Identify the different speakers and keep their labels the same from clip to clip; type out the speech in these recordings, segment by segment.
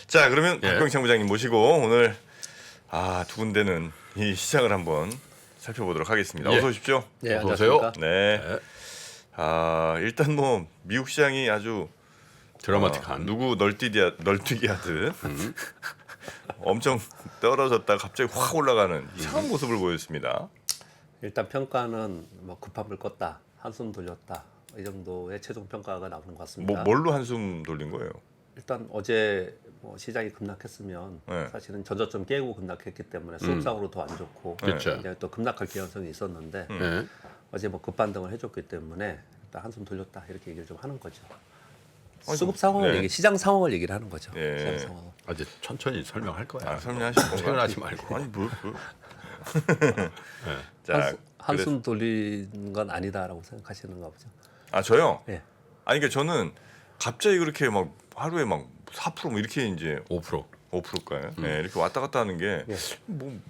Speaker 1: 자, 그러면
Speaker 2: 예.
Speaker 1: 박병창 부장님 모시고 오늘 두 군데는 이 시장을 한번 살펴보도록 하겠습니다.
Speaker 2: 예.
Speaker 1: 어서 오십시오.
Speaker 3: 네,
Speaker 2: 어서 오세요.
Speaker 3: 안녕하십니까?
Speaker 1: 네.
Speaker 2: 네.
Speaker 1: 일단 뭐 미국 시장이 아주
Speaker 2: 드라마틱한.
Speaker 1: 누구 널뛰기 하듯 엄청 떨어졌다 갑자기 확 올라가는 이상한 모습을 보였습니다.
Speaker 3: 일단 평가는 뭐 급한 물 껐다, 한숨 돌렸다 이 정도의 최종 평가가 나오는 것 같습니다.
Speaker 1: 뭘로 한숨 돌린 거예요?
Speaker 3: 일단 어제 뭐 시장이 급락했으면
Speaker 1: 네.
Speaker 3: 사실은 전저점 깨고 급락했기 때문에 수급상으로 더 안 좋고
Speaker 2: 그렇죠.
Speaker 3: 굉장히 또 급락할 개연성이 있었는데
Speaker 2: 네.
Speaker 3: 어제 뭐 급반등을 해줬기 때문에 일단 한숨 돌렸다 이렇게 얘기를 좀 하는 거죠.
Speaker 1: 아니,
Speaker 3: 수급 상황을
Speaker 1: 네.
Speaker 3: 시장 상황을 얘기를 하는 거죠.
Speaker 1: 예.
Speaker 3: 시장 상황.
Speaker 2: 아주 천천히 설명할 거야.
Speaker 1: 설명하실 건가요?
Speaker 2: 퇴근하지 말고.
Speaker 1: 아니 뭐.
Speaker 2: 네.
Speaker 1: 자,
Speaker 3: 한숨 돌리는 건 아니다라고 생각하시는가 보죠.
Speaker 1: 저요?
Speaker 3: 예.
Speaker 1: 아니 그러니까 저는 갑자기 그렇게 막 하루에 막 4%뭐 이렇게 이제
Speaker 2: 5%.
Speaker 1: 5%일까요? 네, 이렇게 왔다 갔다 하는 게
Speaker 3: 예.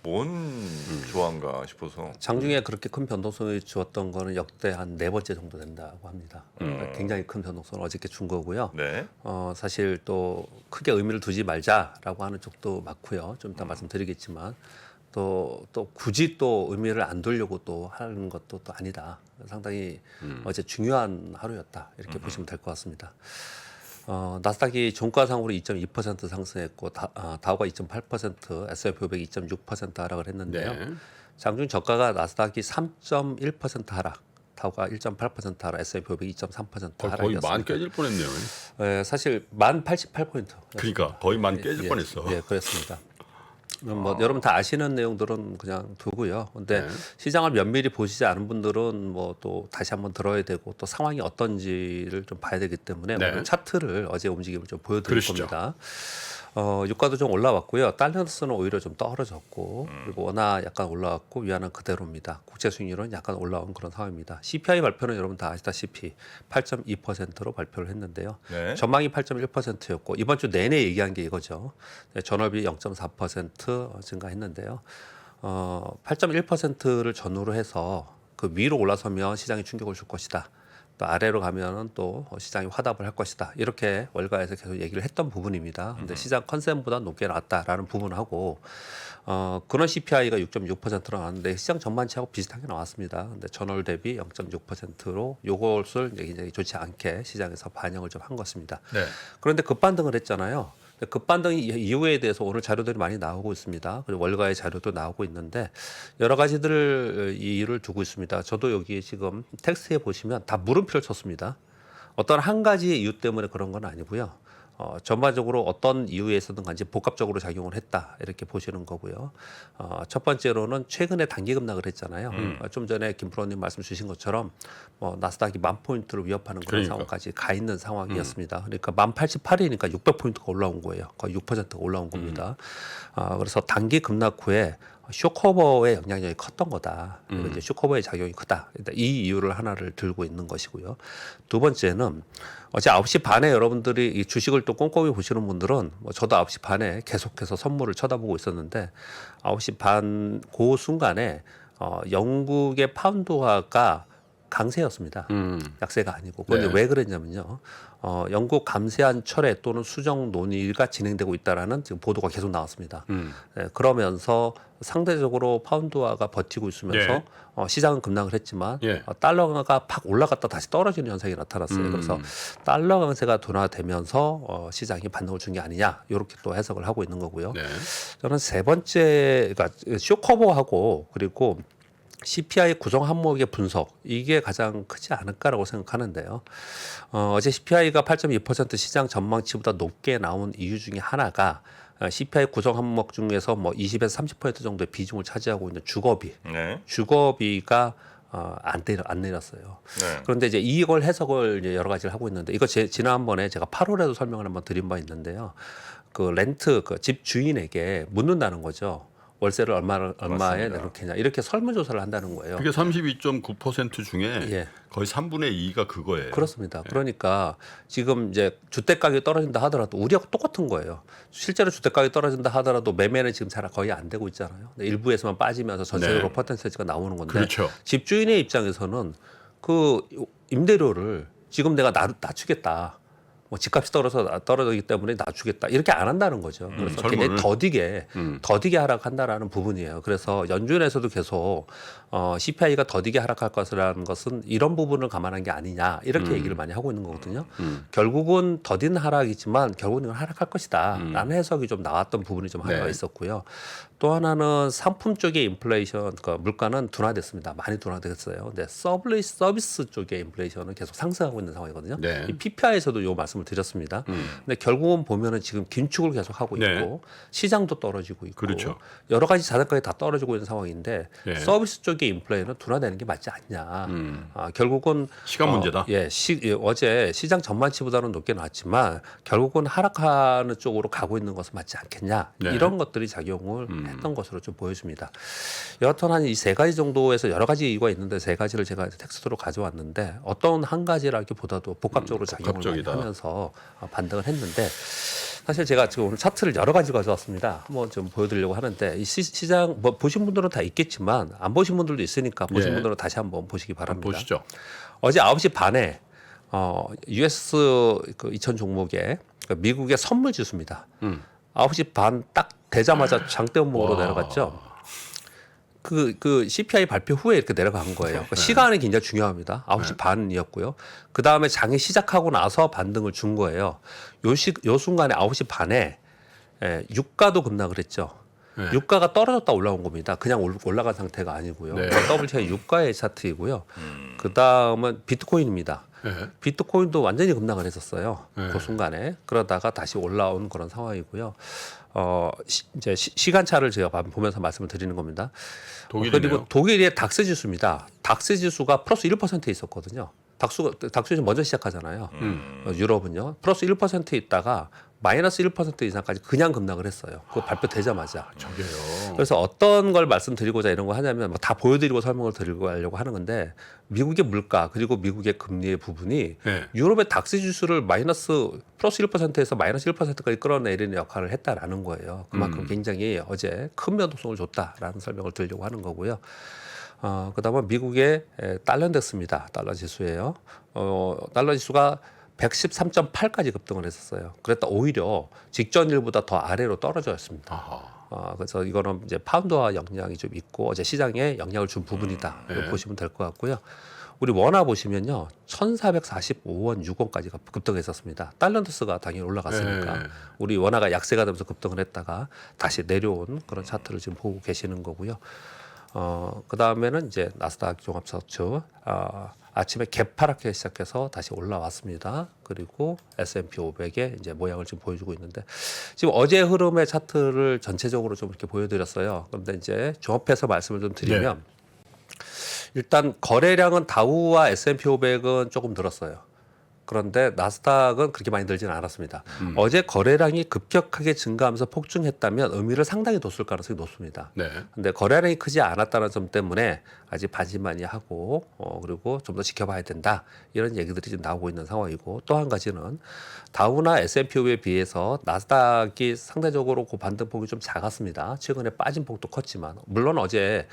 Speaker 1: 뭔 조화인가 싶어서.
Speaker 3: 장중에 그렇게 큰 변동성을 주었던 거는 역대 한 4번째 정도 된다고 합니다. 그러니까 굉장히 큰 변동성을 어저께 준 거고요.
Speaker 1: 네.
Speaker 3: 사실 또 크게 의미를 두지 말자라고 하는 쪽도 맞고요. 좀 이따 말씀드리겠지만 또 굳이 또 의미를 안 두려고 또 하는 것도 또 아니다. 상당히 어제 중요한 하루였다. 이렇게 보시면 될 것 같습니다. 나스닥이 종가상으로 2.2% 상승했고 다우가 2.8%, S&P 500이 2.6% 하락을 했는데요.
Speaker 2: 네.
Speaker 3: 장중 저가가 나스닥이 3.1% 하락, 다우가 1.8% 하락, S&P 500이 2.3%
Speaker 2: 거의
Speaker 3: 하락이었습니다.
Speaker 2: 만 깨질 뻔했네요.
Speaker 3: 사실 1088포인트.
Speaker 2: 그러니까 거의 만 깨질 뻔했어.
Speaker 3: 예, 그렇습니다. 뭐 여러분 다 아시는 내용들은 그냥 두고요. 근데
Speaker 2: 네.
Speaker 3: 시장을 면밀히 보시지 않은 분들은 뭐 또 다시 한번 들어야 되고 또 상황이 어떤지를 좀 봐야 되기 때문에
Speaker 2: 네.
Speaker 3: 오늘 차트를 어제 움직임을 좀 보여드릴
Speaker 2: 그러시죠.
Speaker 3: 겁니다. 유가도 좀 올라왔고요. 달러스는 오히려 좀 떨어졌고 그리고 원화 약간 올라왔고 위안은 그대로입니다. 국제 수익률은 약간 올라온 그런 상황입니다. CPI 발표는 여러분 다 아시다시피 8.2%로 발표를 했는데요.
Speaker 1: 네.
Speaker 3: 전망이 8.1%였고 이번 주 내내 얘기한 게 이거죠. 전월비 0.4% 증가했는데요. 8.1%를 전후로 해서 그 위로 올라서면 시장이 충격을 줄 것이다. 또 아래로 가면은 또 시장이 화답을 할 것이다. 이렇게 월가에서 계속 얘기를 했던 부분입니다. 근데 시장 컨센보다 높게 나왔다라는 부분하고 그런 CPI가 6.6%로 나왔는데 시장 전반치하고 비슷하게 나왔습니다. 근데 전월 대비 0.6%로 요것을 이제 굉장히 좋지 않게 시장에서 반영을 좀 한 것입니다.
Speaker 2: 네.
Speaker 3: 그런데 급반등을 했잖아요. 급반등 이유에 대해서 오늘 자료들이 많이 나오고 있습니다. 그리고 월가의 자료도 나오고 있는데 여러 가지들을 이유를 두고 있습니다. 저도 여기 지금 텍스트에 보시면 다 물음표를 쳤습니다. 어떤 한 가지 이유 때문에 그런 건 아니고요. 전반적으로 어떤 이유에 있었든 간지 복합적으로 작용을 했다 이렇게 보시는 거고요. 첫 번째로는 최근에 단기 급락을 했잖아요. 좀 전에 김 프로님 말씀 주신 것처럼 나스닥이 10,000포인트를 위협하는 그런
Speaker 2: 그러니까.
Speaker 3: 상황까지 가 있는 상황이었습니다. 그러니까 1088이니까 600포인트가 올라온 거예요. 거의 6%가 올라온 겁니다. 그래서 단기 급락 후에 쇼커버의 영향력이 컸던 거다. 그리고 이제 쇼커버의 작용이 크다. 일단 이 이유를 하나를 들고 있는 것이고요. 두 번째는 어제 9시 반에 여러분들이 이 주식을 또 꼼꼼히 보시는 분들은 저도 9시 반에 계속해서 선물을 쳐다보고 있었는데 9시 반 그 순간에 영국의 파운드화가 강세였습니다. 약세가 아니고. 그런데
Speaker 2: 네.
Speaker 3: 왜 그랬냐면요. 영국 감세한 철회 또는 수정 논의가 진행되고 있다라는 지금 보도가 계속 나왔습니다. 네, 그러면서 상대적으로 파운드화가 버티고 있으면서
Speaker 2: 예.
Speaker 3: 시장은 급락을 했지만
Speaker 2: 예.
Speaker 3: 달러가 팍 올라갔다 다시 떨어지는 현상이 나타났어요. 그래서 달러 강세가 둔화되면서 시장이 반등을 준 게 아니냐 이렇게 또 해석을 하고 있는 거고요.
Speaker 2: 네.
Speaker 3: 저는 세 번째, 그러니까 쇼커버하고 그리고 CPI 구성 항목의 분석 이게 가장 크지 않을까라고 생각하는데요. 어제 CPI가 8.2% 시장 전망치보다 높게 나온 이유 중에 하나가 CPI 구성 항목 중에서 20에서 30% 정도의 비중을 차지하고 있는 주거비,
Speaker 1: 네.
Speaker 3: 주거비가 안 내렸어요.
Speaker 1: 네.
Speaker 3: 그런데 이제 이걸 해석을 이제 여러 가지를 하고 있는데 이거 지난번에 제가 8월에도 설명을 한번 드린 바 있는데요. 그 렌트 그 집 주인에게 묻는다는 거죠. 월세를 얼마에
Speaker 1: 맞습니다.
Speaker 3: 내놓겠냐 이렇게 설문조사를 한다는 거예요.
Speaker 2: 그게 32.9% 중에
Speaker 3: 예.
Speaker 2: 거의 3분의 2가 그거예요.
Speaker 3: 그렇습니다. 그러니까 지금 이제 주택 가격이 떨어진다 하더라도 우리하고 똑같은 거예요. 실제로 주택 가격이 떨어진다 하더라도 매매는 지금 잘 거의 안 되고 있잖아요. 일부에서만 빠지면서 전체적으로
Speaker 2: 네.
Speaker 3: 퍼센테이지가 나오는 건데
Speaker 2: 그렇죠.
Speaker 3: 집주인의 입장에서는 그 임대료를 지금 내가 낮추겠다. 뭐 집값이 떨어지기 때문에 낮추겠다 이렇게 안 한다는 거죠. 그래서 굉장히 더디게 하락한다라는 부분이에요. 그래서 연준에서도 계속 CPI가 더디게 하락할 것이라는 것은 이런 부분을 감안한 게 아니냐 이렇게 얘기를 많이 하고 있는 거거든요. 결국은 더딘 하락이지만 결국은 이건 하락할 것이다라는 해석이 좀 나왔던 부분이 좀 하나가
Speaker 2: 네.
Speaker 3: 있었고요. 또 하나는 상품 쪽의 인플레이션, 그러니까 물가는 둔화됐습니다. 많이 둔화됐어요. 근데 서비스 쪽의 인플레이션은 계속 상승하고 있는 상황이거든요.
Speaker 2: 네.
Speaker 3: 이 PPI에서도 이 말씀을 드렸습니다. 근데 결국은 보면은 지금 긴축을 계속 하고 있고
Speaker 2: 네.
Speaker 3: 시장도 떨어지고 있고
Speaker 2: 그렇죠.
Speaker 3: 여러 가지 자산가격이 다 떨어지고 있는 상황인데
Speaker 2: 네.
Speaker 3: 서비스 쪽의 인플레이는 둔화되는 게 맞지 않냐. 결국은
Speaker 2: 시간 문제다.
Speaker 3: 어제 시장 전망치보다는 높게 나왔지만 결국은 하락하는 쪽으로 가고 있는 것은 맞지 않겠냐.
Speaker 2: 네.
Speaker 3: 이런 것들이 작용을 했던 것으로 좀 보여집니다. 여하튼 한 이 세 가지 정도에서 여러 가지 이유가 있는데 세 가지를 제가 텍스트로 가져왔는데 어떤 한 가지라기보다도 복합적으로 작용을 많이
Speaker 2: 복합적이다.
Speaker 3: 하면서 반등을 했는데 사실 제가 지금 오늘 차트를 여러 가지 가져왔습니다. 한번 좀 보여드리려고 하는데 이 시장 뭐 보신 분들은 다 있겠지만 안 보신 분들도 있으니까 보신
Speaker 2: 예.
Speaker 3: 분들은 다시 한번 보시기
Speaker 2: 한번
Speaker 3: 바랍니다.
Speaker 2: 보시죠.
Speaker 3: 어제 9시 반에 US 그 2000 종목에 그 미국의 선물 지수입니다. 9시 반 딱 되자마자 장대 음봉으로 내려갔죠. 그 CPI 발표 후에 이렇게 내려간 거예요. 그러니까 시간이 굉장히 중요합니다. 9시 반이었고요. 그 다음에 장이 시작하고 나서 반등을 준 거예요. 요 순간에 9시 반에 유가도 급락을 했죠.
Speaker 2: 네.
Speaker 3: 유가가 떨어졌다 올라온 겁니다. 그냥 올라간 상태가 아니고요.
Speaker 2: 네.
Speaker 3: WTI 유가의 차트이고요. 그 다음은 비트코인입니다.
Speaker 2: 네.
Speaker 3: 비트코인도 완전히 급락을 했었어요.
Speaker 2: 네.
Speaker 3: 그 순간에 그러다가 다시 올라온 그런 상황이고요. 이제 시간차를 제가 보면서 말씀을 드리는 겁니다.
Speaker 2: 독일이네요.
Speaker 3: 그리고 독일의 닥스 지수입니다. 닥스 지수가 플러스 1%에 있었거든요. 닥스 지수 먼저 시작하잖아요. 유럽은요. 플러스 1%에 있다가 마이너스 1% 이상까지 그냥 급락을 했어요. 그거 발표되자마자.
Speaker 2: 저게요.
Speaker 3: 그래서 어떤 걸 말씀드리고자 이런 거 하냐면 뭐다 보여드리고 설명을 드리고 하려고 하는 건데 미국의 물가 그리고 미국의 금리의 부분이
Speaker 2: 네.
Speaker 3: 유럽의 닥스 지수를 플러스 1%에서 마이너스 1%까지 끌어내리는 역할을 했다라는 거예요. 그만큼 굉장히 어제 큰 변동성을 줬다라는 설명을 드리려고 하는 거고요. 그다음에 미국의 달러 인덱스입니다. 달러 지수예요. 달러 지수가 113.8까지 급등을 했었어요. 그랬다 오히려 직전일보다 더 아래로 떨어졌습니다.
Speaker 2: 아하.
Speaker 3: 그래서 이거는 이제 파운드와 영향이 좀 있고 어제 시장에 영향을 준 부분이다. 이렇게 보시면 될 것 같고요. 우리 원화 보시면요, 1,445원 6원까지 급등했었습니다. 달러인덱스가 당연히 올라갔으니까
Speaker 2: 네.
Speaker 3: 우리 원화가 약세가 되면서 급등을 했다가 다시 내려온 그런 차트를 지금 보고 계시는 거고요. 그 다음에는 이제 나스닥 종합지수 아침에 개파랗게 시작해서 다시 올라왔습니다. 그리고 S&P 500의 이제 모양을 지금 보여주고 있는데 지금 어제 흐름의 차트를 전체적으로 좀 이렇게 보여드렸어요. 그런데 이제 종합해서 말씀을 좀 드리면 일단 거래량은 다우와 S&P 500은 조금 늘었어요. 그런데 나스닥은 그렇게 많이 늘지는 않았습니다. 어제 거래량이 급격하게 증가하면서 폭증했다면 의미를 상당히 뒀을 가능성이 높습니다.
Speaker 2: 네.
Speaker 3: 근데 거래량이 크지 않았다는 점 때문에 아직 반신반의하고 그리고 좀 더 지켜봐야 된다 이런 얘기들이 지금 나오고 있는 상황이고 또 한 가지는 다우나 S&P 500에 비해서 나스닥이 상대적으로 그 반등폭이 좀 작았습니다. 최근에 빠진 폭도 컸지만 물론 어제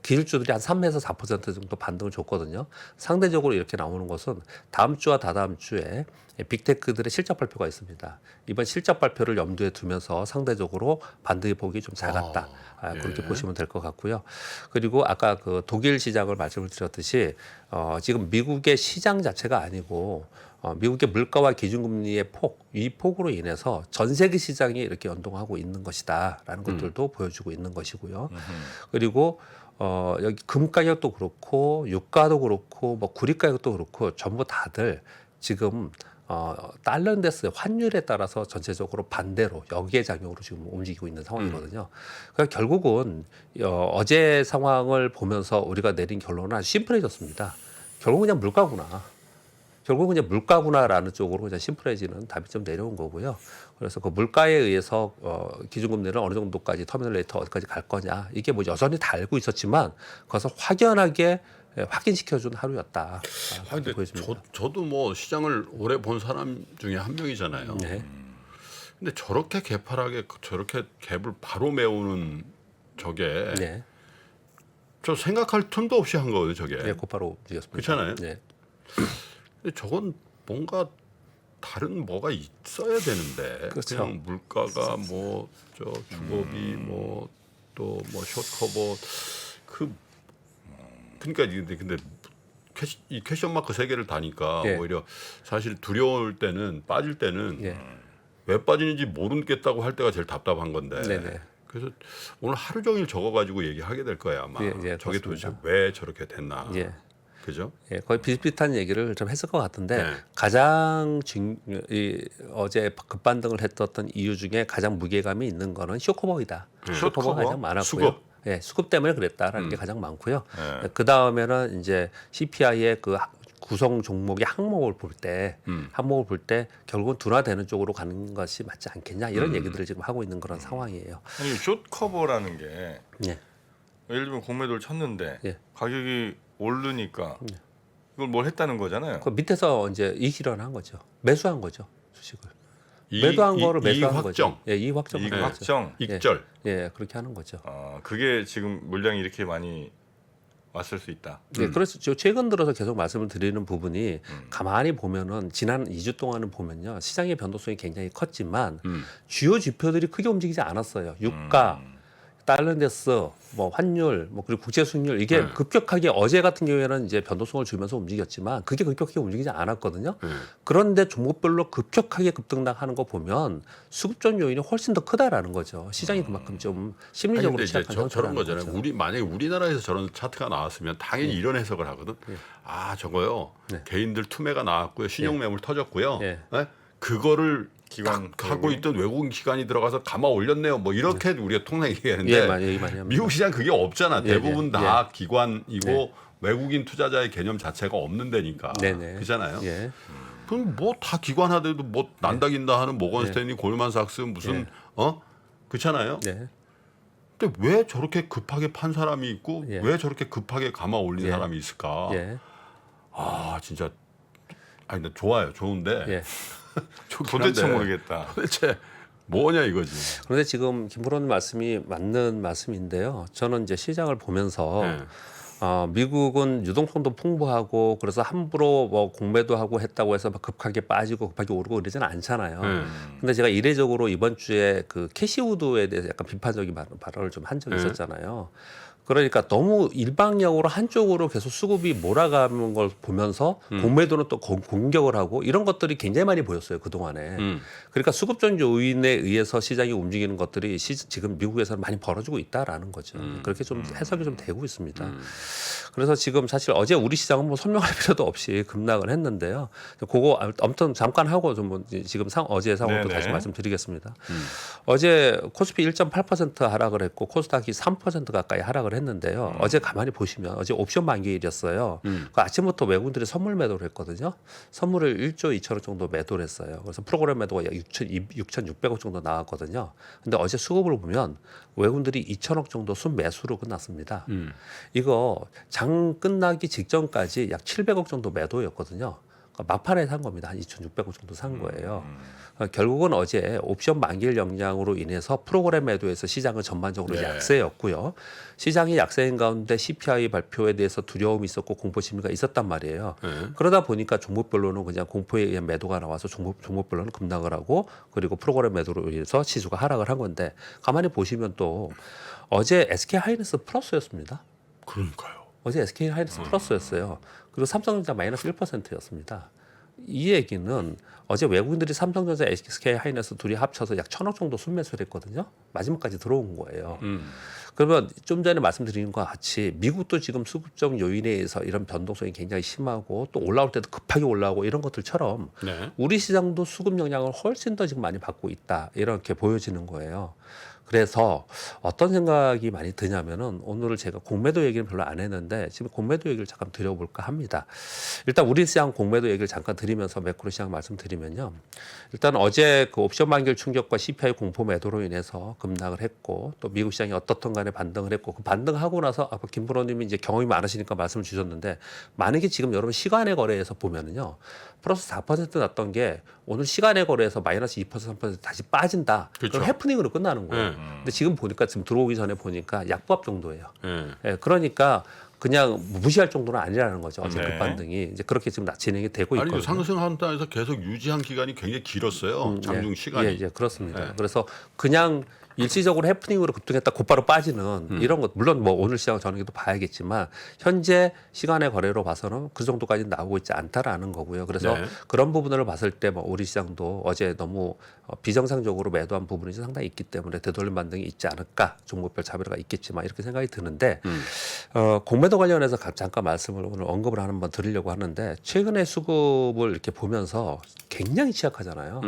Speaker 3: 기술주들이 한 3에서 4% 정도 반등을 줬거든요. 상대적으로 이렇게 나오는 것은 다음 주와 다다음 주에 빅테크들의 실적 발표가 있습니다. 이번 실적 발표를 염두에 두면서 상대적으로 반등의 폭이 좀 작았다. 그렇게 보시면 될 것 같고요. 그리고 아까 그 독일 시장을 말씀을 드렸듯이 지금 미국의 시장 자체가 아니고 미국의 물가와 기준금리의 이 폭으로 인해서 전 세계 시장이 이렇게 연동하고 있는 것이다라는 것들도 보여주고 있는 것이고요. 그리고 여기 금 가격도 그렇고 유가도 그렇고 뭐 구리 가격도 그렇고 전부 다들 지금 달러 인덱스 환율에 따라서 전체적으로 반대로 역의작용으로 지금 움직이고 있는 상황이거든요. 그러니까 결국은 어제 상황을 보면서 우리가 내린 결론은 아주 심플해졌습니다. 결국은 그냥 물가구나. 결국은 그냥 물가구나라는 쪽으로 그냥 심플해지는 답이 좀 내려온 거고요. 그래서 그 물가에 의해서 기준금리를 어느 정도까지 터미널 레이터 어디까지 갈 거냐 이게 뭐 여전히 다 알고 있었지만 그것을 확연하게 확인시켜준 하루였다.
Speaker 2: 근데
Speaker 3: 보여집니다.
Speaker 2: 저도 뭐 시장을 오래 본 사람 중에 한 명이잖아요.
Speaker 3: 네.
Speaker 2: 근데 저렇게 개파랗게 저렇게 갭을 바로 메우는 저게
Speaker 3: 네.
Speaker 2: 저 생각할 틈도 없이 한 거예요, 저게.
Speaker 3: 네, 곧바로 움직였습니다.
Speaker 2: 그렇잖아요.
Speaker 3: 네.
Speaker 2: 근데 저건 뭔가 다른 뭐가 있어야 되는데
Speaker 3: 그렇죠.
Speaker 2: 그냥 물가가 뭐 저 주거비 뭐 또 뭐 숏커버 그러니까 근데 이 퀘션 마크 세 개를 다니까
Speaker 3: 예.
Speaker 2: 오히려 사실 두려울 때는 빠질 때는
Speaker 3: 예.
Speaker 2: 왜 빠지는지 모르겠다고 할 때가 제일 답답한 건데.
Speaker 3: 네네.
Speaker 2: 그래서 오늘 하루 종일 적어 가지고 얘기하게 될 거야 아마.
Speaker 3: 예, 예,
Speaker 2: 저게
Speaker 3: 그렇습니다.
Speaker 2: 도대체 왜 저렇게 됐나.
Speaker 3: 예.
Speaker 2: 그죠?
Speaker 3: 예, 거의 비슷비슷한 얘기를 좀 했을 것 같은데
Speaker 2: 네.
Speaker 3: 가장 어제 급반등을 했던 이유 중에 가장 무게감이 있는 거는 쇼커버이다. 쇼커버가
Speaker 1: 쇼커버?
Speaker 3: 가장 많았고요.
Speaker 2: 수급.
Speaker 3: 예, 수급 때문에 그랬다라는 게 가장 많고요.
Speaker 1: 네.
Speaker 3: 그 다음에는 이제 CPI의 그 구성 종목의 항목을 볼 때, 항목을 볼 때 결국은 둔화되는 쪽으로 가는 것이 맞지 않겠냐 이런 얘기들을 지금 하고 있는 그런 상황이에요.
Speaker 1: 아니 숏 커버라는 게
Speaker 3: 예,
Speaker 1: 예를 들면 공매도를 쳤는데
Speaker 3: 예.
Speaker 1: 가격이 오르니까 이걸 뭘 했다는 거잖아요.
Speaker 3: 그 밑에서 이제 이익 실현한 거죠. 매수한 거죠, 주식을. 매도한 거를 매수한
Speaker 2: 이익 확정,
Speaker 3: 거죠. 예, 이익 확정.
Speaker 1: 이익
Speaker 3: 하는 거죠.
Speaker 1: 확정.
Speaker 2: 익절.
Speaker 3: 예, 그렇게 하는 거죠.
Speaker 1: 그게 지금 물량이 이렇게 많이 왔을 수 있다.
Speaker 3: 예, 그래서 저 최근 들어서 계속 말씀을 드리는 부분이 가만히 보면은 지난 2주 동안은 보면요 시장의 변동성이 굉장히 컸지만 주요 지표들이 크게 움직이지 않았어요. 유가, 달러인데스, 뭐 환율, 뭐 그리고 국제 수익률 이게 급격하게 어제 같은 경우에는 이제 변동성을 주면서 움직였지만 그게 급격하게 움직이지 않았거든요. 그런데 종목별로 급격하게 급등락하는 거 보면 수급적 요인이 훨씬 더 크다라는 거죠. 시장이 그만큼 좀
Speaker 2: 아니,
Speaker 3: 심리적으로
Speaker 2: 근데 이제
Speaker 3: 취약한
Speaker 2: 저런
Speaker 3: 상태라는
Speaker 2: 거잖아요.
Speaker 3: 거죠.
Speaker 2: 만약에 우리나라에서 저런 차트가 나왔으면 당연히 이런 해석을 하거든. 아 저거요.
Speaker 3: 네.
Speaker 2: 개인들 투매가 나왔고요. 신용매물 터졌고요.
Speaker 3: 예.
Speaker 2: 예? 그거를
Speaker 1: 기관
Speaker 2: 딱 하고 있던 외국인 기관이 들어가서 감아 올렸네요. 뭐 이렇게 우리가 통상 얘기하는데
Speaker 3: 예, 많이 얘기 많이 합니다.
Speaker 2: 미국 시장 그게 없잖아.
Speaker 3: 예,
Speaker 2: 대부분
Speaker 3: 예,
Speaker 2: 다 기관이고
Speaker 3: 네.
Speaker 2: 외국인 투자자의 개념 자체가 없는 데니까.
Speaker 3: 네네.
Speaker 2: 그렇잖아요.
Speaker 3: 예.
Speaker 2: 그럼 뭐 다 기관 하더라도 뭐 난다긴다 하는 모건 스탠리, 골만삭스 무슨 그렇잖아요.
Speaker 3: 네.
Speaker 2: 근데 왜 저렇게 급하게 판 사람이 있고
Speaker 3: 예.
Speaker 2: 왜 저렇게 급하게 감아 올린
Speaker 3: 예.
Speaker 2: 사람이 있을까?
Speaker 3: 예.
Speaker 2: 아 진짜 아니 근데 좋아요. 좋은데
Speaker 3: 예.
Speaker 2: 좋긴
Speaker 1: 도대체
Speaker 2: 한데
Speaker 1: 모르겠다.
Speaker 2: 도대체 뭐냐 이거지.
Speaker 3: 그런데 지금 김프로님 말씀이 맞는 말씀인데요. 저는 이제 시장을 보면서
Speaker 2: 네.
Speaker 3: 미국은 유동성도 풍부하고 그래서 함부로 뭐 공매도 하고 했다고 해서 막 급하게 빠지고 급하게 오르고 그러지는 않잖아요. 근데 제가 이례적으로 이번 주에 그 캐시우드에 대해서 약간 비판적인 발언을 좀 한 적이 있었잖아요. 그러니까 너무 일방적으로 한쪽으로 계속 수급이 몰아가는 걸 보면서 공매도는 또 공격을 하고 이런 것들이 굉장히 많이 보였어요 그동안에. 그러니까 수급적 요인에 의해서 시장이 움직이는 것들이 지금 미국에서는 많이 벌어지고 있다라는 거죠. 그렇게 좀 해석이 좀 되고 있습니다. 그래서 지금 사실 어제 우리 시장은 뭐 설명할 필요도 없이 급락을 했는데요. 그거 아무튼 잠깐 하고 좀 지금 어제 상황도
Speaker 1: 네네.
Speaker 3: 다시 말씀드리겠습니다. 어제 코스피 1.8% 하락을 했고 코스닥이 3% 가까이 하락을 했는데요. 어제 가만히 보시면 어제 옵션 만기일이었어요. 그 아침부터 외국인들이 선물 매도를 했거든요. 선물을 1조 2천억 정도 매도를 했어요. 그래서 프로그램 매도가 약 6,600억 정도 나왔거든요. 근데 어제 수급을 보면 외국인들이 2천억 정도 순매수로 끝났습니다. 이거 장 끝나기 직전까지 약 700억 정도 매도였거든요. 그러니까 막판에 산 겁니다. 한 2,600억 정도 산 거예요. 결국은 어제 옵션 만기일 영향으로 인해서 프로그램 매도에서 시장은 전반적으로 약세였고요. 시장이 약세인 가운데 CPI 발표에 대해서 두려움이 있었고 공포 심리가 있었단 말이에요. 그러다 보니까 종목별로는 그냥 공포에 의한 매도가 나와서 종목별로는 급락을 하고 그리고 프로그램 매도로 인해서 지수가 하락을 한 건데 가만히 보시면 또 어제 SK 하이닉스 플러스였습니다.
Speaker 2: 그러니까요.
Speaker 3: 어제 SK 하이닉스 플러스였어요. 그리고 삼성전자 마이너스 1%였습니다. 이 얘기는 어제 외국인들이 삼성전자, SK 하이닉스 둘이 합쳐서 약 1,000억 정도 순매수를 했거든요. 마지막까지 들어온 거예요. 그러면 좀 전에 말씀드린 것과 같이 미국도 지금 수급적 요인에 의해서 이런 변동성이 굉장히 심하고 또 올라올 때도 급하게 올라오고 이런 것들처럼
Speaker 2: 네.
Speaker 3: 우리 시장도 수급 영향을 훨씬 더 지금 많이 받고 있다. 이렇게 보여지는 거예요. 그래서 어떤 생각이 많이 드냐면은 오늘 제가 공매도 얘기는 별로 안 했는데 지금 공매도 얘기를 잠깐 드려볼까 합니다. 일단 우리 시장 공매도 얘기를 잠깐 드리면서 매크로 시장 말씀드리면요. 일단 어제 그 옵션 만기일 충격과 CPI 공포 매도로 인해서 급락을 했고 또 미국 시장이 어떻든 간에 반등을 했고 그 반등하고 나서 아까 김프로님이 이제 경험이 많으시니까 말씀을 주셨는데 만약에 지금 여러분 시간의 거래에서 보면은요. 플러스 4% 났던 게 오늘 시간의 거래에서 마이너스 2% 3% 다시 빠진다.
Speaker 2: 그렇죠.
Speaker 3: 그럼 해프닝으로 끝나는 거예요. 근데 지금 보니까 지금 들어오기 전에 보니까 약보합 정도예요. 예, 그러니까 그냥 무시할 정도는 아니라는 거죠. 어제
Speaker 1: 네.
Speaker 3: 급반등이 이제 그렇게 지금 진행이 되고
Speaker 2: 아니
Speaker 3: 있거든요.
Speaker 2: 상승한다해서 계속 유지한 기간이 굉장히 길었어요. 장중 시간이.
Speaker 3: 예, 그렇습니다.
Speaker 2: 네.
Speaker 3: 그래서 그냥 일시적으로 해프닝으로 급등했다 곧바로 빠지는 이런 것 물론 뭐 오늘 시장 저녁에도 봐야겠지만 현재 시간의 거래로 봐서는 그 정도까지 나오고 있지 않다라는 거고요. 그래서
Speaker 2: 네.
Speaker 3: 그런 부분을 봤을 때 뭐 우리 시장도 어제 너무 비정상적으로 매도한 부분이 상당히 있기 때문에 되돌림 반등이 있지 않을까 종목별 차별화가 있겠지만 이렇게 생각이 드는데 공매도 관련해서 잠깐 말씀을 오늘 언급을 한번 드리려고 하는데 최근에 수급을 이렇게 보면서 굉장히 취약하잖아요.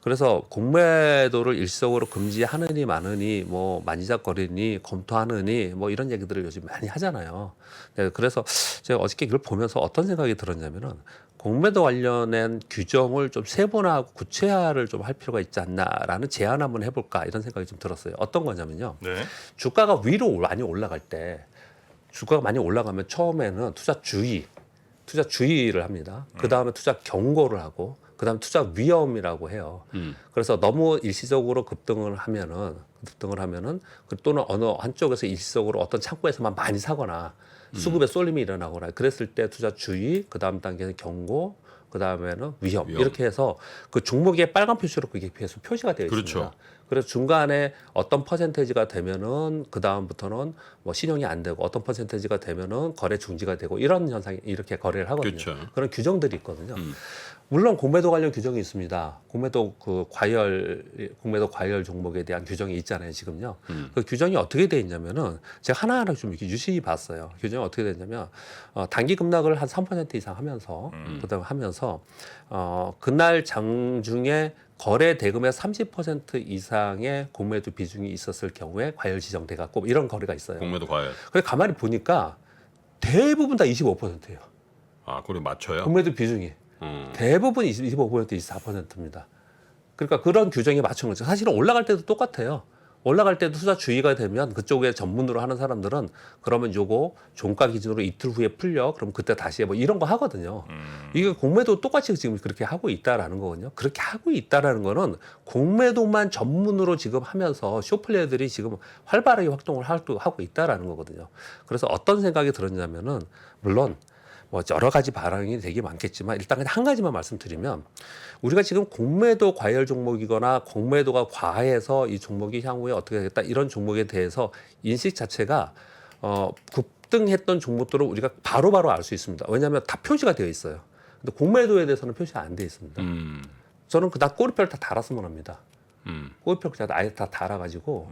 Speaker 3: 그래서 공매도를 일시적으로 금지하느니 마느니 뭐 만지작거리니 검토하느니 뭐 이런 얘기들을 요즘 많이 하잖아요. 네, 그래서 제가 어저께 이걸 보면서 어떤 생각이 들었냐면은 공매도 관련된 규정을 좀 세분화하고 구체화를 좀 할 필요가 있지 않나라는 제안 한번 해볼까 이런 생각이 좀 들었어요. 어떤 거냐면요.
Speaker 1: 네.
Speaker 3: 주가가 위로 많이 올라갈 때 주가가 많이 올라가면 처음에는 투자 주의를 합니다. 그 다음에 투자 경고를 하고 그 다음 투자 위험이라고 해요. 그래서 너무 일시적으로 급등을 하면은 또는 어느 한쪽에서 일시적으로 어떤 창고에서만 많이 사거나 수급에 쏠림이 일어나거나 그랬을 때 투자 주의, 그 다음 단계는 경고, 그 다음에는 위험 이렇게 해서 그 종목의 빨간 표시로 그게 계속 표시가 되어 있습니다.
Speaker 2: 그렇죠.
Speaker 3: 그래서 중간에 어떤 퍼센테이지가 되면은 그 다음부터는 뭐 신용이 안 되고 어떤 퍼센테이지가 되면은 거래 중지가 되고 이런 현상이 이렇게 거래를 하거든요.
Speaker 2: 그렇죠.
Speaker 3: 그런 규정들이 있거든요. 물론 공매도 관련 규정이 있습니다. 공매도 과열 종목에 대한 규정이 있잖아요, 지금요. 그 규정이 어떻게 돼 있냐면은 제가 하나하나 좀 이렇게 유심히 봤어요. 규정이 어떻게 돼 있냐면 단기 급락을 한 3% 이상 하면서 그다음에 하면서 그날 장중에 거래 대금의 30% 이상의 공매도 비중이 있었을 경우에 과열 지정돼 갖고 이런 거래가 있어요.
Speaker 2: 공매도 과열.
Speaker 3: 그래 가만히 보니까 대부분 다 25%예요.
Speaker 2: 아, 그걸 맞춰요?
Speaker 3: 공매도 비중이. 대부분 25% 24%입니다. 그러니까 그런 규정에 맞춘 거죠. 사실은 올라갈 때도 똑같아요. 올라갈 때도 투자 주의가 되면 그쪽에 전문으로 하는 사람들은 그러면 요거 종가 기준으로 이틀 후에 풀려. 그럼 그때 다시 해. 뭐 이런 거 하거든요. 이게 공매도 똑같이 지금 그렇게 하고 있다라는 거거든요. 그렇게 하고 있다라는 거는 공매도만 전문으로 지금 하면서 쇼플레이어들이 지금 활발하게 활동을 하고 있다라는 거거든요. 그래서 어떤 생각이 들었냐면은 물론 뭐 여러 가지 발언이 되게 많겠지만 일단 그냥 한 가지만 말씀드리면 우리가 지금 공매도 과열 종목이거나 공매도가 과해서 이 종목이 향후에 어떻게 되겠다 이런 종목에 대해서 인식 자체가 급등했던 종목들을 우리가 바로바로 알 수 있습니다. 왜냐하면 다 표시가 되어 있어요. 근데 공매도에 대해서는 표시가 안 돼 있습니다. 저는 그다 꼬리표를 다 달았으면 합니다. 꼬리표 그냥 아예 다 달아가지고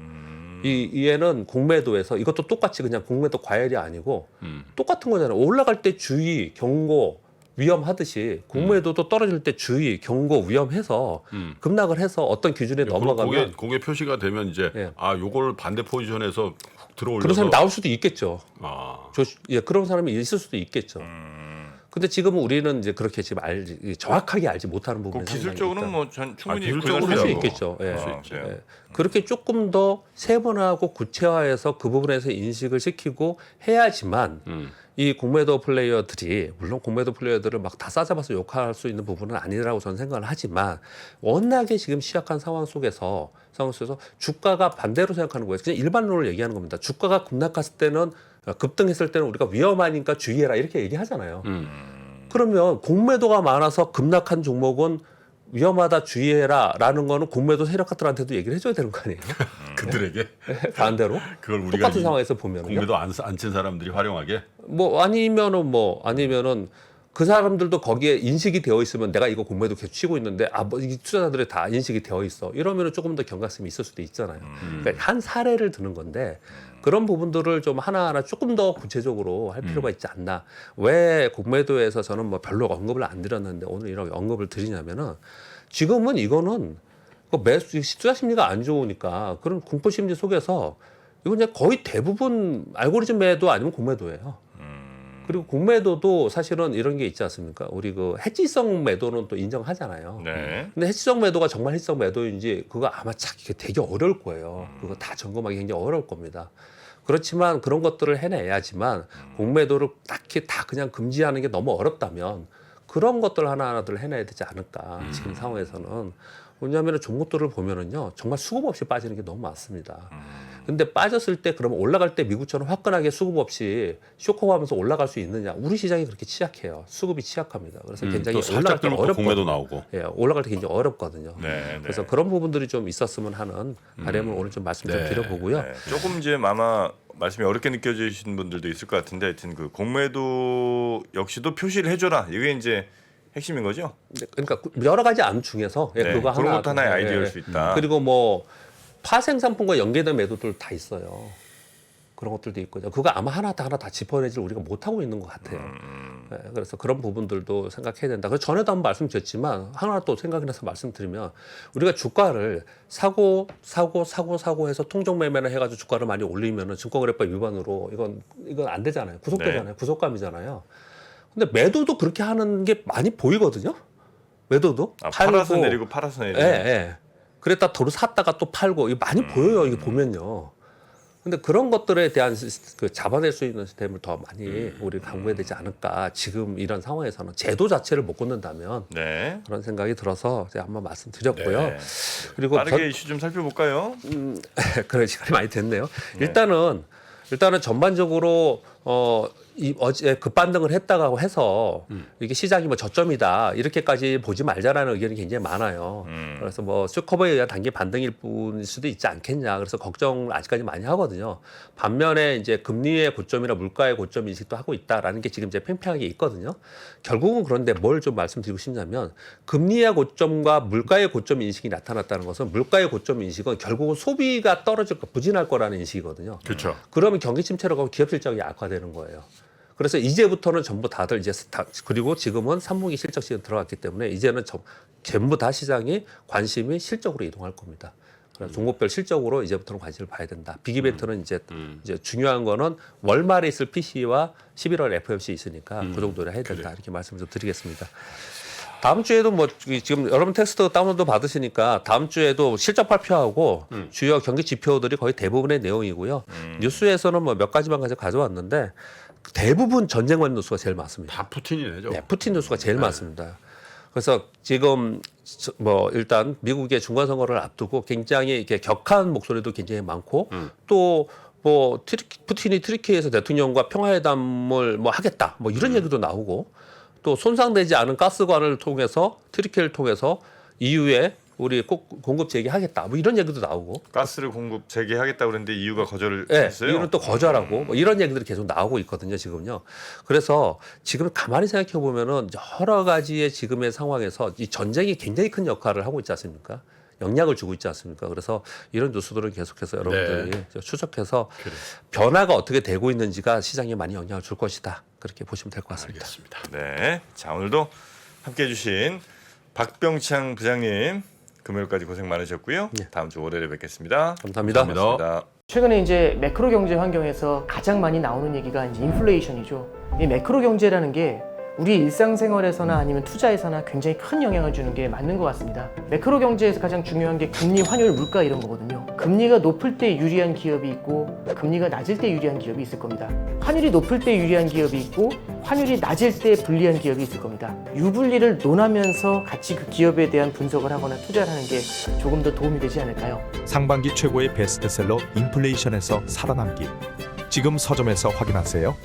Speaker 3: 얘는 공매도에서 이것도 똑같이 그냥 공매도 과열이 아니고 똑같은 거잖아요. 올라갈 때 주의, 경고, 위험하듯이 공매도도 떨어질 때 주의, 경고, 위험해서 급락을 해서 어떤 기준에 넘어가면
Speaker 2: 그게 표시가 되면 이제
Speaker 3: 예.
Speaker 2: 아, 요걸 반대 포지션에서 훅 들어올려서
Speaker 3: 그런 사람이 나올 수도 있겠죠.
Speaker 2: 아.
Speaker 3: 그런 사람이 있을 수도 있겠죠. 근데 지금은 우리는 이제 그렇게 지금 정확하게 알지 못하는
Speaker 1: 그
Speaker 3: 부분이
Speaker 1: 기술적으로는 뭐 충분히
Speaker 2: 기술적으로
Speaker 3: 할 수
Speaker 1: 구현할
Speaker 3: 있겠죠. 예.
Speaker 1: 아, 그래요?
Speaker 3: 예. 그렇게 조금 더 세분화하고 구체화해서 그 부분에서 인식을 시키고 해야지만 이 공매도 플레이어들이 물론 공매도 플레이어들을 막 다 싸잡아서 욕할 수 있는 부분은 아니라고 저는 생각을 하지만 워낙에 지금 취약한 상황 속에서 주가가 반대로 생각하는 거예요. 그냥 일반론을 얘기하는 겁니다. 주가가 급락했을 때는 급등했을 때는 우리가 위험하니까 주의해라 이렇게 얘기하잖아요. 그러면 공매도가 많아서 급락한 종목은 위험하다 주의해라라는 거는 공매도 세력가들한테도 얘기를 해줘야 되는 거 아니에요?
Speaker 2: 그들에게
Speaker 3: 반대로
Speaker 2: 그걸 우리가
Speaker 3: 똑같은 상황에서 보면은요.
Speaker 2: 공매도 안 친 사람들이 활용하게
Speaker 3: 아니면은 그 사람들도 거기에 인식이 되어 있으면 내가 이거 공매도 계속 치고 있는데 이 투자자들이 다 인식이 되어 있어 이러면은 조금 더 경각심이 있을 수도 있잖아요. 그러니까 한 사례를 드는 건데 그런 부분들을 좀 하나하나 조금 더 구체적으로 할 필요가 있지 않나. 왜 공매도에서 저는 뭐 별로 언급을 안 드렸는데 오늘 이렇게 언급을 드리냐면은 지금은 이거는 투자 심리가 안 좋으니까 그런 공포 심리 속에서 이건 그냥 거의 대부분 알고리즘 매도 아니면 공매도예요. 그리고 공매도도 사실은 이런 게 있지 않습니까? 우리 그 해지성 매도는 또 인정하잖아요.
Speaker 1: 네.
Speaker 3: 근데 해지성 매도가 정말 해지성 매도인지 그거 아마 되게 어려울 거예요. 그거 다 점검하기 굉장히 어려울 겁니다. 그렇지만 그런 것들을 해내야지만 공매도를 딱히 다 그냥 금지하는 게 너무 어렵다면 그런 것들 하나하나들 해내야 되지 않을까 지금 상황에서는. 왜냐하면 종목들을 보면은요 정말 수급 없이 빠지는 게 너무 많습니다. 근데 빠졌을 때 그러면 올라갈 때 미국처럼 화끈하게 수급 없이 쇼커하면서 올라갈 수 있느냐? 우리 시장이 그렇게 취약해요. 수급이 취약합니다. 그래서 굉장히
Speaker 2: 또
Speaker 3: 올라갈
Speaker 2: 살짝
Speaker 3: 때
Speaker 2: 들면 또
Speaker 3: 어렵거든요.
Speaker 2: 공매도 나오고.
Speaker 3: 예, 올라갈 때 굉장히 어렵거든요.
Speaker 1: 네,
Speaker 3: 그래서
Speaker 1: 네.
Speaker 3: 그런 부분들이 좀 있었으면 하는 바람을 오늘 좀 말씀 좀
Speaker 2: 네,
Speaker 3: 드려보고요.
Speaker 1: 네, 조금 이제 아마 말씀이 어렵게 느껴지시는 분들도 있을 것 같은데 하여튼 그 공매도 역시도 표시를 해줘라. 이게 이제 핵심인 거죠.
Speaker 3: 그러니까 여러 가지 안 중에서 예,
Speaker 1: 네,
Speaker 3: 그거
Speaker 1: 그런
Speaker 3: 하나
Speaker 1: 것도 하나의
Speaker 3: 예,
Speaker 1: 아이디어일
Speaker 3: 예.
Speaker 1: 수 있다.
Speaker 3: 그리고 뭐 파생 상품과 연계된 매도들 다 있어요. 그런 것들도 있고요. 그거 아마 하나 다 짚어내질 우리가 못 하고 있는 것 같아요. 예, 그래서 그런 부분들도 생각해야 된다. 그래서 전에도 한번 말씀드렸지만 하나 또 생각이 나서 말씀드리면 우리가 주가를 사고 해서 통정 매매를 해가지고 주가를 많이 올리면은 증권거래법 위반으로 이건 안 되잖아요. 구속되잖아요.
Speaker 1: 네.
Speaker 3: 구속감이잖아요. 근데 매도도 그렇게 하는 게 많이 보이거든요. 매도도
Speaker 1: 팔아서 내리고 팔아서 내리고.
Speaker 3: 예, 예. 그랬다 도로 샀다가 또 팔고 이게 많이 보여요. 이게 보면요. 근데 그런 것들에 대한 그 잡아낼 수 있는 시스템을 더 많이 우리 강구해야 되지 않을까. 지금 이런 상황에서는 제도 자체를 못 끊는다면
Speaker 1: 네.
Speaker 3: 그런 생각이 들어서 제가 한번 말씀드렸고요.
Speaker 1: 네.
Speaker 3: 그리고
Speaker 1: 빠르게 이슈 좀 살펴볼까요?
Speaker 3: 그런 시간이 많이 됐네요. 일단은 전반적으로 어제 급반등을 했다고 해서 이게 시장이 뭐 저점이다 이렇게까지 보지 말자라는 의견이 굉장히 많아요. 그래서 뭐 쇼커버에 의한 단기 반등일 뿐일 수도 있지 않겠냐. 그래서 걱정을 아직까지 많이 하거든요. 반면에 이제 금리의 고점이나 물가의 고점 인식도 하고 있다라는 게 지금 이제 팽팽하게 있거든요. 결국은 그런데 뭘 좀 말씀드리고 싶냐면 금리의 고점과 물가의 고점 인식이 나타났다는 것은 물가의 고점 인식은 결국은 소비가 떨어질 거 부진할 거라는 인식이거든요.
Speaker 2: 그렇죠.
Speaker 3: 그러면 경기 침체로 가고 기업 실적이 악화되는 거예요. 그래서 이제부터는 전부 다들 이제 그리고 지금은 3분기 실적 시즌 들어갔기 때문에 이제는 전부 다 시장이 관심이 실적으로 이동할 겁니다. 그래서 종목별 실적으로 이제부터는 관심을 봐야 된다. 빅이벤트는 이제 중요한 거는 월말에 있을 PC와 11월 FOMC 있으니까 그 정도를 해야 된다. 이렇게 말씀을 좀 드리겠습니다. 다음 주에도 뭐 지금 여러분 텍스트 다운로드 받으시니까 다음 주에도 실적 발표하고 주요 경기 지표들이 거의 대부분의 내용이고요. 뉴스에서는 뭐 몇 가지만 가져왔는데 대부분 전쟁 관련 뉴스가 제일 많습니다.
Speaker 2: 다 푸틴이네, 저거.
Speaker 3: 네, 푸틴 뉴스가 제일 많습니다. 그래서 지금 뭐 일단 미국의 중간 선거를 앞두고 굉장히 이렇게 격한 목소리도 굉장히 많고 또 뭐 푸틴이 트리키에서 대통령과 평화회담을 뭐 하겠다 뭐 이런 얘기도 나오고 또 손상되지 않은 가스관을 통해서 트리키를 통해서 EU에 우리 꼭 공급 재개하겠다 뭐 이런 얘기도 나오고
Speaker 1: 가스를 공급 재개하겠다고 그랬는데 EU가 거절을
Speaker 3: 네,
Speaker 1: 했어요.
Speaker 3: 이유는 또 거절하고 뭐 이런 얘기들이 계속 나오고 있거든요, 지금요. 그래서 지금 가만히 생각해 보면은 여러 가지의 지금의 상황에서 이 전쟁이 굉장히 큰 역할을 하고 있지 않습니까? 영향을 주고 있지 않습니까? 그래서 이런 뉴스들을 계속해서 여러분들이 추적해서 변화가 어떻게 되고 있는지가 시장에 많이 영향을 줄 것이다. 그렇게 보시면 될 것 같습니다.
Speaker 2: 알겠습니다.
Speaker 1: 네. 자, 오늘도 함께해 주신 박병창 부장님 금요일까지 고생 많으셨고요. 다음 주 월요일에 뵙겠습니다.
Speaker 3: 감사합니다.
Speaker 1: 고맙습니다.
Speaker 4: 최근에 이제 매크로 경제 환경에서 가장 많이 나오는 얘기가 이제 인플레이션이죠. 이 매크로 경제라는 게 우리 일상생활에서나 아니면 투자에서나 굉장히 큰 영향을 주는 게 맞는 것 같습니다. 매크로 경제에서 가장 중요한 게 금리, 환율, 물가 이런 거거든요. 금리가 높을 때 유리한 기업이 있고 금리가 낮을 때 유리한 기업이 있을 겁니다. 환율이 높을 때 유리한 기업이 있고 환율이 낮을 때 불리한 기업이 있을 겁니다. 유불리를 논하면서 같이 그 기업에 대한 분석을 하거나 투자를 하는 게 조금 더 도움이 되지 않을까요?
Speaker 5: 상반기 최고의 베스트셀러 인플레이션에서 살아남기. 지금 서점에서 확인하세요.